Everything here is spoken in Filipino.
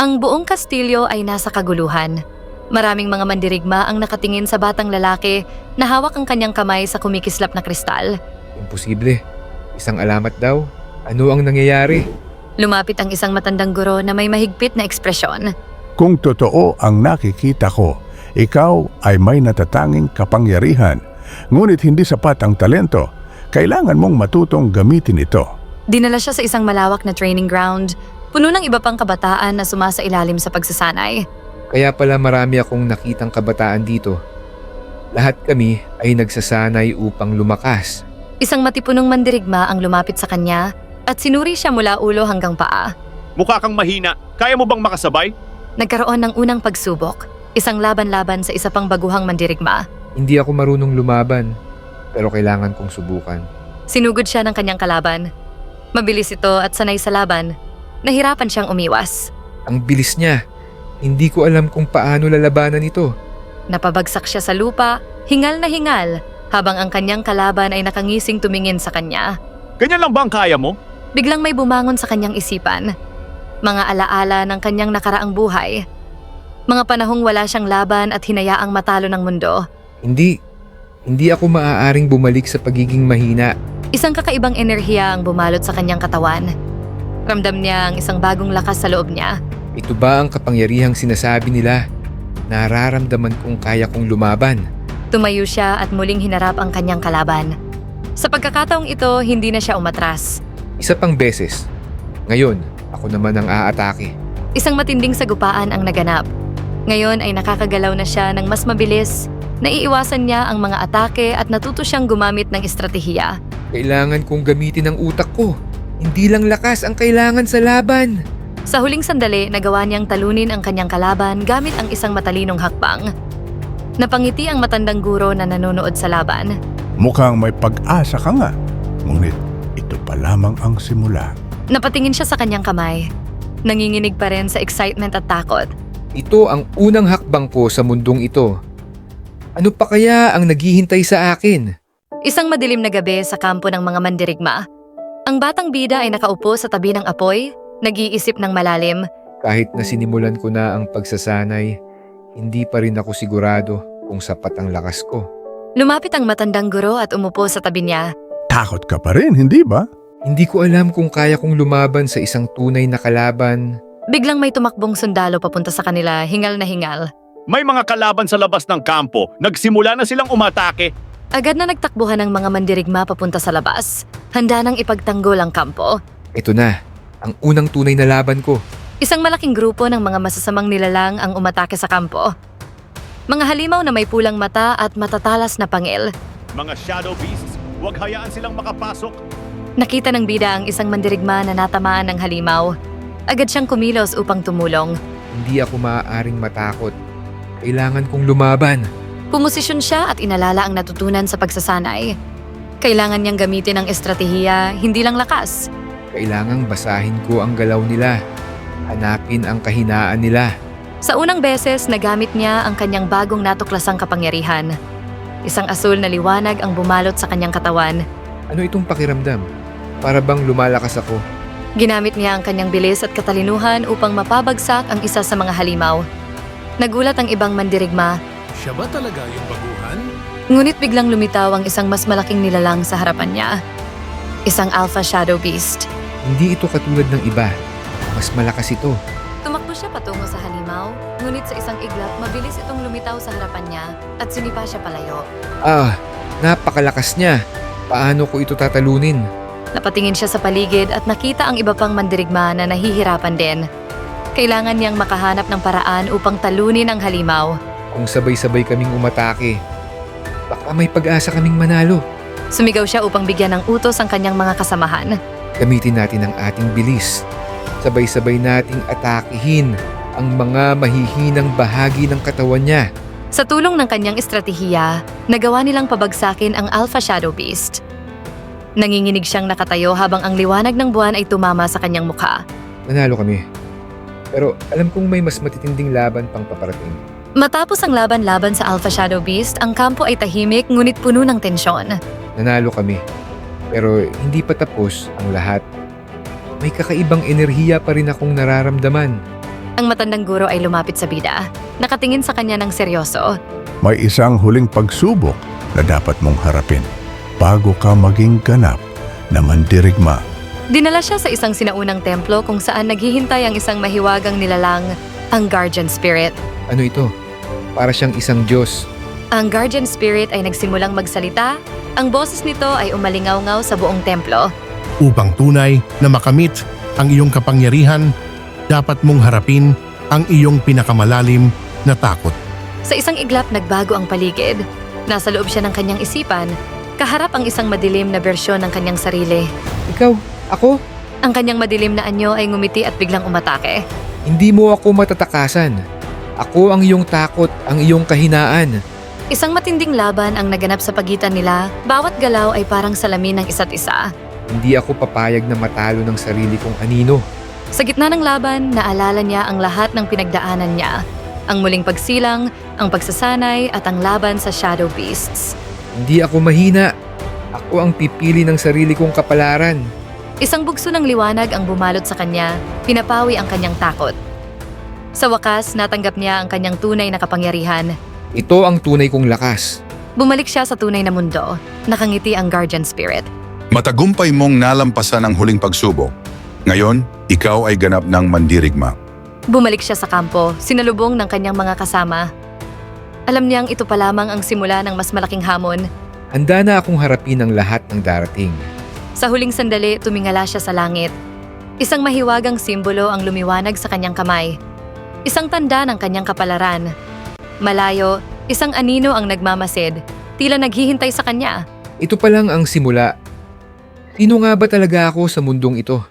Ang buong kastilyo ay nasa kaguluhan. Maraming mga mandirigma ang nakatingin sa batang lalaki na hawak ang kanyang kamay sa kumikislap na kristal. Imposible. Isang alamat daw. Ano ang nangyayari? Lumapit ang isang matandang guro na may mahigpit na ekspresyon. Kung totoo ang nakikita ko, ikaw ay may natatanging kapangyarihan. Ngunit hindi sapat ang talento. Kailangan mong matutong gamitin ito. Dinala siya sa isang malawak na training ground, puno ng iba pang kabataan na sumasailalim sa pagsasanay. Kaya pala marami akong nakitang kabataan dito. Lahat kami ay nagsasanay upang lumakas. Isang matipunong mandirigma ang lumapit sa kanya at sinuri siya mula ulo hanggang paa. Mukha kang mahina. Kaya mo bang makasabay? Nagkaroon ng unang pagsubok, isang laban-laban sa isa pang baguhang mandirigma. Hindi ako marunong lumaban, pero kailangan kong subukan. Sinugod siya ng kanyang kalaban. Mabilis ito at sanay sa laban. Nahirapan siyang umiwas. Ang bilis niya. Hindi ko alam kung paano lalabanan ito. Napabagsak siya sa lupa, hingal na hingal, habang ang kanyang kalaban ay nakangising tumingin sa kanya. Ganyan lang ba ang kaya mo? Biglang may bumangon sa kanyang isipan. Mga alaala ng kanyang nakaraang buhay. Mga panahong wala siyang laban at hinayaang matalo ng mundo. Hindi ako maaaring bumalik sa pagiging mahina. Isang kakaibang enerhiya ang bumalot sa kanyang katawan. Ramdam niya ang isang bagong lakas sa loob niya. Ito ba ang kapangyarihang sinasabi nila? Nararamdaman kong kaya kong lumaban. Tumayo siya at muling hinarap ang kanyang kalaban. Sa pagkakataong ito, hindi na siya umatras. Isa pang beses. Ngayon, ako naman ang aatake. Isang matinding sagupaan ang naganap. Ngayon ay nakakagalaw na siya ng mas mabilis. Naiiwasan niya ang mga atake at natuto siyang gumamit ng estratehiya. Kailangan kong gamitin ang utak ko. Hindi lang lakas ang kailangan sa laban. Sa huling sandali, nagawa niyang talunin ang kanyang kalaban gamit ang isang matalinong hakbang. Napangiti ang matandang guro na nanonood sa laban. Mukhang may pag-asa ka nga. Ngunit ito pa lamang ang simula. Napatingin siya sa kanyang kamay. Nanginginig pa rin sa excitement at takot. Ito ang unang hakbang ko sa mundong ito. Ano pa kaya ang naghihintay sa akin? Isang madilim na gabi sa kampo ng mga mandirigma. Ang batang bida ay nakaupo sa tabi ng apoy, nag-iisip ng malalim. Kahit na sinimulan ko na ang pagsasanay, hindi pa rin ako sigurado kung sapat ang lakas ko. Lumapit ang matandang guro at umupo sa tabi niya. Takot ka pa rin, hindi ba? Hindi ko alam kung kaya kong lumaban sa isang tunay na kalaban. Biglang may tumakbong sundalo papunta sa kanila, hingal na hingal. May mga kalaban sa labas ng kampo. Nagsimula na silang umatake. Agad na nagtakbuhan ng mga mandirigma papunta sa labas. Handa nang ipagtanggol ang kampo. Ito na, ang unang tunay na laban ko. Isang malaking grupo ng mga masasamang nilalang ang umatake sa kampo. Mga halimaw na may pulang mata at matatalas na pangil. Mga shadow beasts, huwag hayaan silang makapasok. Nakita ng bida ang isang mandirigma na natamaan ng halimaw. Agad siyang kumilos upang tumulong. Hindi ako maaaring matakot. Kailangan kong lumaban. Pumosisyon siya at inalala ang natutunan sa pagsasanay. Kailangan niyang gamitin ang estratehiya, hindi lang lakas. Kailangang basahin ko ang galaw nila. Hanapin ang kahinaan nila. Sa unang beses, nagamit niya ang kanyang bagong natuklasang kapangyarihan. Isang asul na liwanag ang bumalot sa kanyang katawan. Ano itong pakiramdam? Para bang lumalakas ako? Ginamit niya ang kanyang bilis at katalinuhan upang mapabagsak ang isa sa mga halimaw. Nagulat ang ibang mandirigma. Siya ba talaga yung baguhan? Ngunit biglang lumitaw ang isang mas malaking nilalang sa harapan niya. Isang Alpha Shadow Beast. Hindi ito katulad ng iba. Mas malakas ito. Tumakbo siya patungo sa halimaw, ngunit sa isang iglap mabilis itong lumitaw sa harapan niya at sinipa siya palayo. Napakalakas niya. Paano ko ito tatalunin? Napatingin siya sa paligid at nakita ang iba pang mandirigma na nahihirapan din. Kailangan niyang makahanap ng paraan upang talunin ang halimaw. Kung sabay-sabay kaming umatake, baka may pag-asa kaming manalo. Sumigaw siya upang bigyan ng utos ang kanyang mga kasamahan. Gamitin natin ang ating bilis. Sabay-sabay nating atakihin ang mga mahihinang bahagi ng katawan niya. Sa tulong ng kanyang estratehiya, nagawa nilang pabagsakin ang Alpha Shadow Beast. Nanginginig siyang nakatayo habang ang liwanag ng buwan ay tumama sa kanyang mukha. Nanalo kami. Pero alam kong may mas matitinding laban pang paparating. Matapos ang laban-laban sa Alpha Shadow Beast, ang kampo ay tahimik ngunit puno ng tensyon. Nanalo kami. Pero hindi pa tapos ang lahat. May kakaibang enerhiya pa rin akong nararamdaman. Ang matandang guro ay lumapit sa bida. Nakatingin sa kanya ng seryoso. May isang huling pagsubok na dapat mong harapin bago ka maging ganap na mandirigma. Dinala siya sa isang sinaunang templo kung saan naghihintay ang isang mahiwagang nilalang, ang Guardian Spirit. Ano ito? Para siyang isang Diyos. Ang Guardian Spirit ay nagsimulang magsalita. Ang boses nito ay umalingaw-ngaw sa buong templo. Upang tunay na makamit ang iyong kapangyarihan, dapat mong harapin ang iyong pinakamalalim na takot. Sa isang iglap nagbago ang paligid. Nasa loob siya ng kanyang isipan. Kaharap ang isang madilim na bersyon ng kanyang sarili. Ikaw? Ako? Ang kanyang madilim na anyo ay ngumiti at biglang umatake. Hindi mo ako matatakasan. Ako ang iyong takot, ang iyong kahinaan. Isang matinding laban ang naganap sa pagitan nila. Bawat galaw ay parang salamin ng isa't isa. Hindi ako papayag na matalo ng sarili kong anino. Sa gitna ng laban, naalala niya ang lahat ng pinagdaanan niya. Ang muling pagsilang, ang pagsasanay at ang laban sa Shadow Beasts. Hindi ako mahina. Ako ang pipili ng sarili kong kapalaran. Isang bugso ng liwanag ang bumalot sa kanya, pinapawi ang kanyang takot. Sa wakas, natanggap niya ang kanyang tunay na kapangyarihan. Ito ang tunay kong lakas. Bumalik siya sa tunay na mundo. Nakangiti ang Guardian Spirit. Matagumpay mong nalampasan ang huling pagsubok. Ngayon, ikaw ay ganap ng mandirigma. Bumalik siya sa kampo, sinalubong ng kanyang mga kasama. Alam niyang ito pa lamang ang simula ng mas malaking hamon. Handa na akong harapin ang lahat ng darating. Sa huling sandali, tumingala siya sa langit. Isang mahiwagang simbolo ang lumiwanag sa kanyang kamay. Isang tanda ng kanyang kapalaran. Malayo, isang anino ang nagmamasid, tila naghihintay sa kanya. Ito pa lang ang simula. Sino nga ba talaga ako sa mundong ito?